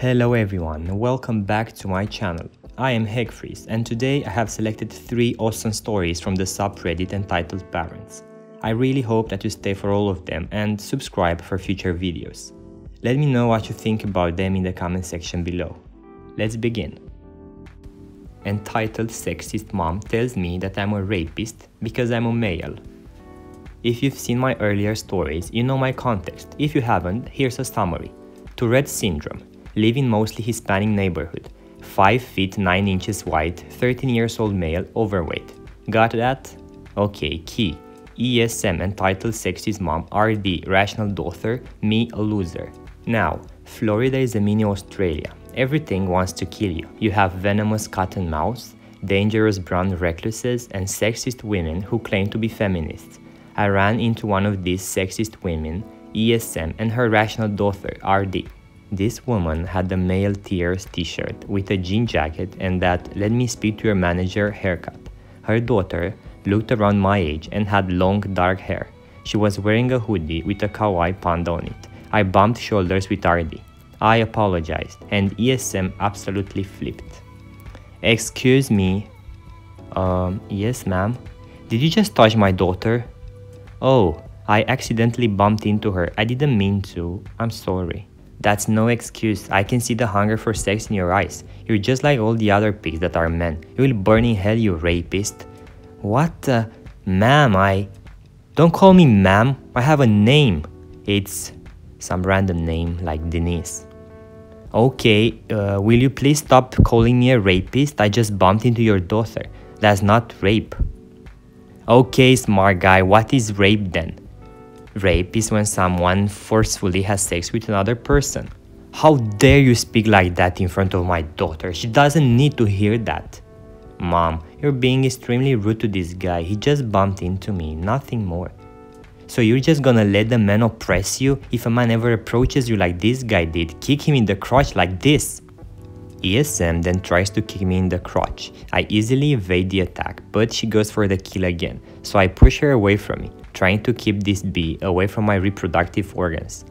Hello everyone, welcome back to my channel. I am Hegfreeze and today I have selected 3 awesome stories from the subreddit entitled Parents. I really hope that you stay for all of them and subscribe for future videos. Let me know what you think about them in the comment section below. Let's begin. Entitled Sexist Mom tells me that I'm a rapist because I'm a male. If you've seen my earlier stories, you know my context. If you haven't, here's a summary. Tourette syndrome. Live in mostly Hispanic neighborhood. 5 feet 9 inches wide, 13 years old male, overweight. Got that? Okay, key. ESM entitled Sexist Mom, RD, rational daughter, me a loser. Now, Florida is a mini Australia. Everything wants to kill you. You have venomous cotton mouths, dangerous brown recluses, and sexist women who claim to be feminists. I ran into one of these sexist women, ESM, and her rational daughter, RD. This woman had a male tears t-shirt with a jean jacket and that "let me speak to your manager" haircut. Her daughter looked around my age and had long dark hair. She was wearing a hoodie with a kawaii panda on it. I bumped shoulders with RD. I apologized and ESM absolutely flipped. "Excuse me." Yes ma'am." "Did you just touch my daughter?" "Oh, I accidentally bumped into her. I didn't mean to. I'm sorry." "That's no excuse. I can see the hunger for sex in your eyes. You're just like all the other pigs that are men. You will burn in hell, you rapist." "What? Ma'am, Don't call me ma'am. I have a name. It's some random name like Denise." "Okay, will you please stop calling me a rapist? I just bumped into your daughter. That's not rape." "Okay, smart guy, what is rape then?" "Rape is when someone forcefully has sex with another person." "How dare you speak like that in front of my daughter? She doesn't need to hear that." "Mom, you're being extremely rude to this guy. He just bumped into me, nothing more." "So you're just gonna let the man oppress you? If a man ever approaches you like this guy did, kick him in the crotch like this." ESM then tries to kick me in the crotch. I easily evade the attack, but she goes for the kill again, so I push her away from me, trying to keep this bee away from my reproductive organs.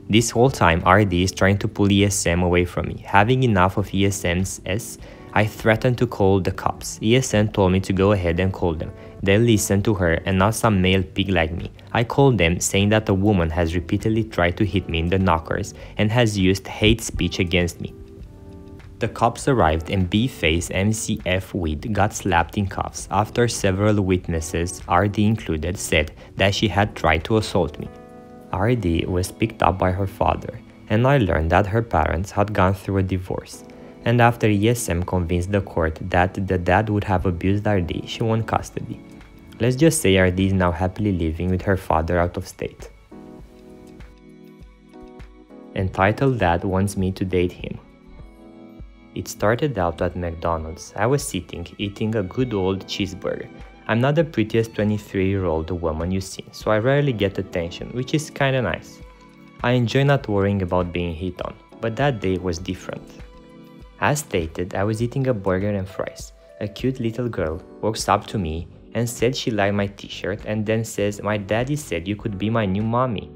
This whole time, RD is trying to pull ESM away from me. Having enough of ESM's S, I threatened to call the cops. ESM told me to go ahead and call them. They listened to her and not some male pig like me. I called them, saying that a woman has repeatedly tried to hit me in the knockers and has used hate speech against me. The cops arrived and B-face MCF Weed got slapped in cuffs after several witnesses, RD included, said that she had tried to assault me. RD was picked up by her father, and I learned that her parents had gone through a divorce. And after ESM convinced the court that the dad would have abused RD, she won custody. Let's just say RD is now happily living with her father out of state. Entitled Dad Wants Me to Date Him. It started out at McDonald's. I was sitting, eating a good old cheeseburger. I'm not the prettiest 23-year-old woman you've seen, so I rarely get attention, which is kinda nice. I enjoy not worrying about being hit on, but that day was different. As stated, I was eating a burger and fries. A cute little girl walks up to me and said she liked my t-shirt and then says, "My daddy said you could be my new mommy."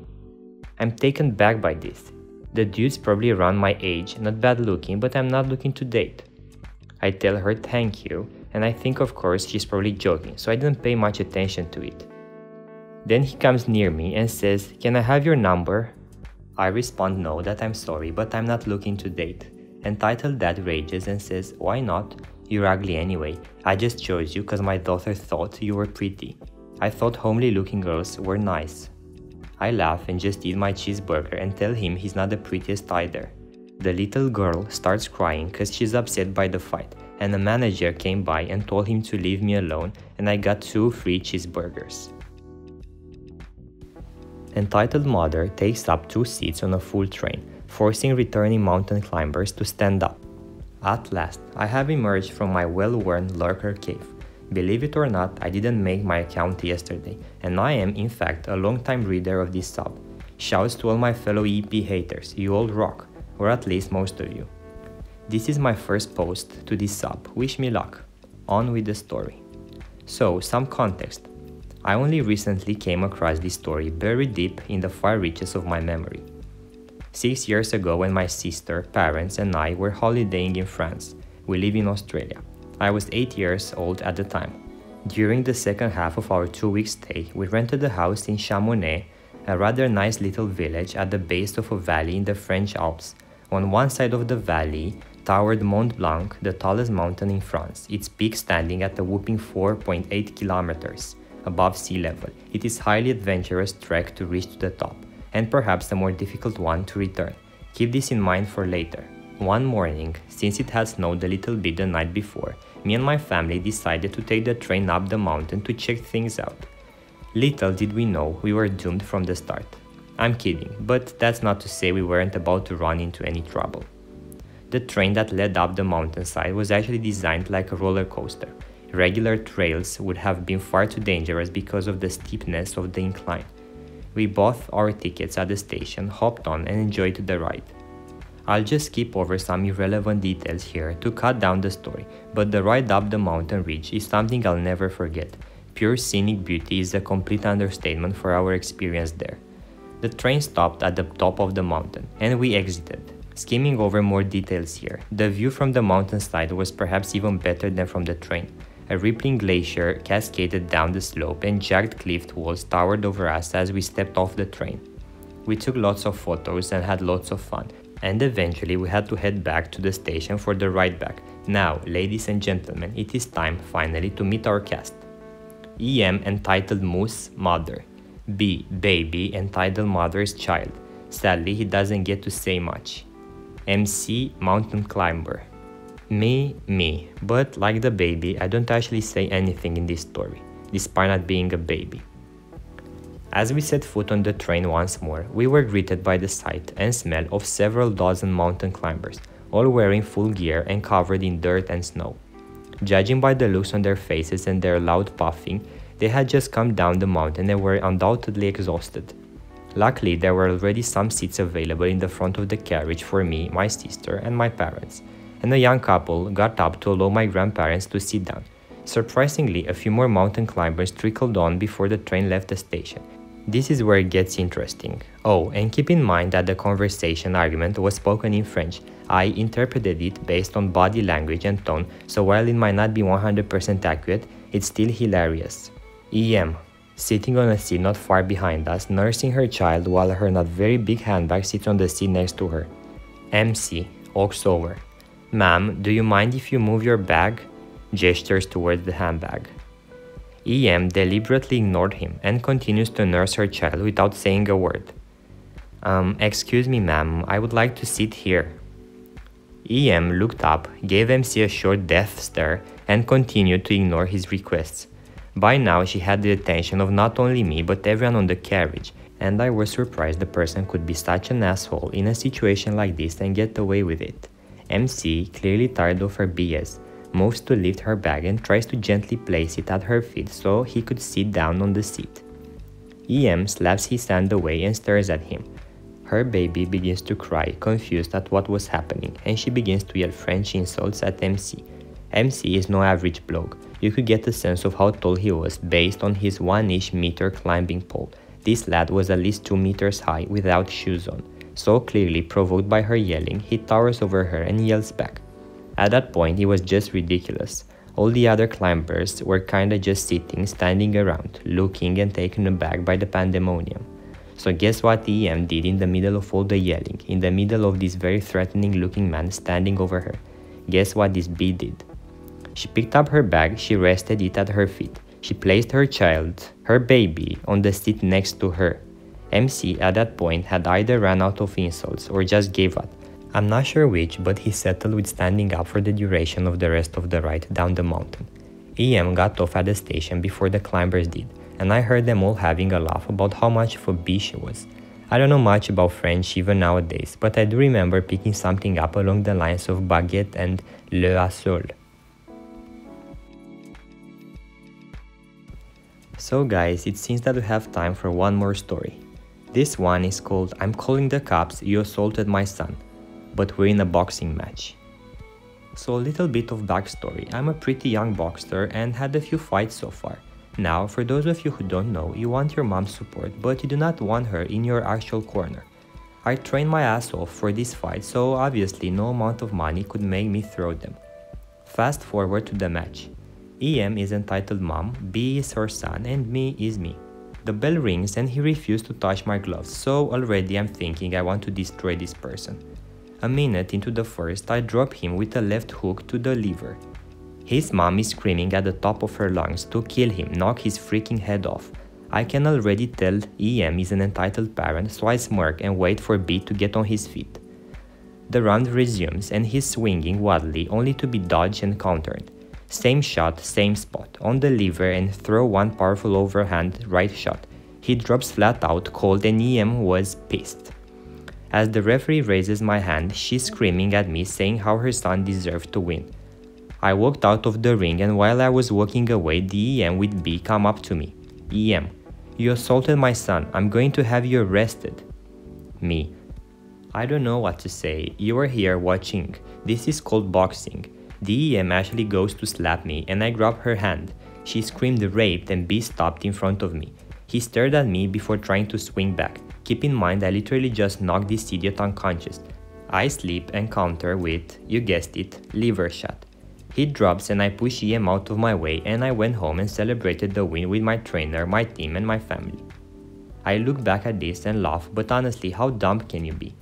I'm taken back by this. The dude's probably around my age, not bad looking, but I'm not looking to date. I tell her thank you, and I think of course she's probably joking, so I didn't pay much attention to it. Then he comes near me and says, "Can I have your number?" I respond no, that I'm sorry, but I'm not looking to date. Entitled Dad rages and says, "Why not? You're ugly anyway. I just chose you because my daughter thought you were pretty. I thought homely looking girls were nice." I laugh and just eat my cheeseburger and tell him he's not the prettiest either. The little girl starts crying because she's upset by the fight, and the manager came by and told him to leave me alone, and I got 2 free cheeseburgers. Entitled Mother takes up 2 seats on a full train, forcing returning mountain climbers to stand up. At last, I have emerged from my well-worn lurker cave. Believe it or not, I didn't make my account yesterday, and I am, in fact, a long-time reader of this sub. Shouts to all my fellow EP haters, you all rock, or at least most of you. This is my first post to this sub, wish me luck. On with the story. So, some context. I only recently came across this story buried deep in the far reaches of my memory. 6 years ago when my sister, parents and I were holidaying in France. We live in Australia. I was 8 years old at the time. During the second half of our 2-week stay, we rented a house in Chamonix, a rather nice little village at the base of a valley in the French Alps. On one side of the valley towered Mont Blanc, the tallest mountain in France, its peak standing at a whopping 4.8 kilometers above sea level. It is a highly adventurous trek to reach to the top, and perhaps a more difficult one to return. Keep this in mind for later. One morning, since it had snowed a little bit the night before, me and my family decided to take the train up the mountain to check things out. Little did we know we were doomed from the start. I'm kidding, but that's not to say we weren't about to run into any trouble. The train that led up the mountainside was actually designed like a roller coaster. Regular trails would have been far too dangerous because of the steepness of the incline. We bought our tickets at the station, hopped on and enjoyed the ride. I'll just skip over some irrelevant details here to cut down the story, but the ride up the mountain ridge is something I'll never forget. Pure scenic beauty is a complete understatement for our experience there. The train stopped at the top of the mountain, and we exited. Skimming over more details here, the view from the mountainside was perhaps even better than from the train. A rippling glacier cascaded down the slope and jagged cliff walls towered over us as we stepped off the train. We took lots of photos and had lots of fun, and eventually we had to head back to the station for the ride back. Now, ladies and gentlemen, it is time finally to meet our cast. EM entitled Moose, mother. B, baby entitled mother's child. Sadly, he doesn't get to say much. MC, mountain climber. Me, but like the baby, I don't actually say anything in this story, despite not being a baby. As we set foot on the train once more, we were greeted by the sight and smell of several dozen mountain climbers, all wearing full gear and covered in dirt and snow. Judging by the looks on their faces and their loud puffing, they had just come down the mountain and were undoubtedly exhausted. Luckily, there were already some seats available in the front of the carriage for me, my sister, and my parents, and a young couple got up to allow my grandparents to sit down. Surprisingly, a few more mountain climbers trickled on before the train left the station. This is where it gets interesting. Oh, and keep in mind that the conversation argument was spoken in French. I interpreted it based on body language and tone, so while it might not be 100% accurate, it's still hilarious. EM, sitting on a seat not far behind us, nursing her child while her not very big handbag sits on the seat next to her. MC, walks over. Ma'am, do you mind if you move your bag? Gestures towards the handbag. EM deliberately ignored him and continues to nurse her child without saying a word. Excuse me ma'am, I would like to sit here. EM looked up, gave MC a short death stare, and continued to ignore his requests. By now she had the attention of not only me but everyone on the carriage, and I was surprised the person could be such an asshole in a situation like this and get away with it. MC, clearly tired of her BS, moves to lift her bag and tries to gently place it at her feet so he could sit down on the seat. EM slaps his hand away and stares at him. Her baby begins to cry, confused at what was happening, and she begins to yell French insults at MC. MC is no average bloke. You could get a sense of how tall he was based on his 1-ish meter climbing pole. This lad was at least 2 meters high without shoes on. So clearly provoked by her yelling, he towers over her and yells back. At that point, it was just ridiculous. All the other climbers were kinda just sitting, standing around, looking and taken aback by the pandemonium. So guess what EM did in the middle of all the yelling, in the middle of this very threatening looking man standing over her? Guess what this B did? She picked up her bag, she rested it at her feet. She placed her child, her baby, on the seat next to her. MC at that point had either ran out of insults or just gave up. I'm not sure which, but he settled with standing up for the duration of the rest of the ride down the mountain. EM got off at the station before the climbers did, and I heard them all having a laugh about how much of a bee she was. I don't know much about French even nowadays, but I do remember picking something up along the lines of baguette and le assol. So guys, it seems that we have time for one more story. This one is called I'm Calling the Cops, You Assaulted My Son, but we're in a boxing match. So a little bit of backstory, I'm a pretty young boxer and had a few fights so far. Now, for those of you who don't know, you want your mom's support, but you do not want her in your actual corner. I trained my ass off for this fight, so obviously no amount of money could make me throw them. Fast forward to the match. EM is entitled mom, B is her son, and me is me. The bell rings and he refused to touch my gloves, so already I'm thinking I want to destroy this person. A minute into the first, I drop him with a left hook to the liver. His mom is screaming at the top of her lungs to kill him, knock his freaking head off. I can already tell EM is an entitled parent, so I smirk and wait for B to get on his feet. The round resumes and he's swinging wildly, only to be dodged and countered. Same shot, same spot, on the liver, and throw one powerful overhand right shot. He drops flat out cold and EM was pissed. As the referee raises my hand, she's screaming at me saying how her son deserved to win. I walked out of the ring, and while I was walking away, the EM with B come up to me. EM, you assaulted my son, I'm going to have you arrested. Me, I don't know what to say, you are here watching, this is called boxing. The EM actually goes to slap me and I grab her hand. She screamed raped and B stopped in front of me. He stared at me before trying to swing back. Keep in mind I literally just knocked this idiot unconscious. I sleep and counter with, you guessed it, liver shot. He drops and I push EM out of my way and I went home and celebrated the win with my trainer, my team and my family. I look back at this and laugh, but honestly, how dumb can you be?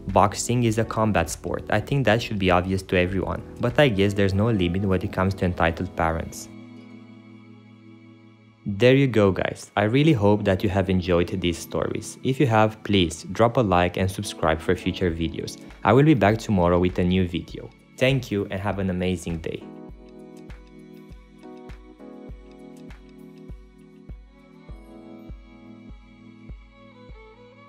Boxing is a combat sport, I think that should be obvious to everyone, but I guess there's no limit when it comes to entitled parents. There you go guys, I really hope that you have enjoyed these stories. If you have, please drop a like and subscribe for future videos. I will be back tomorrow with a new video. Thank you and have an amazing day.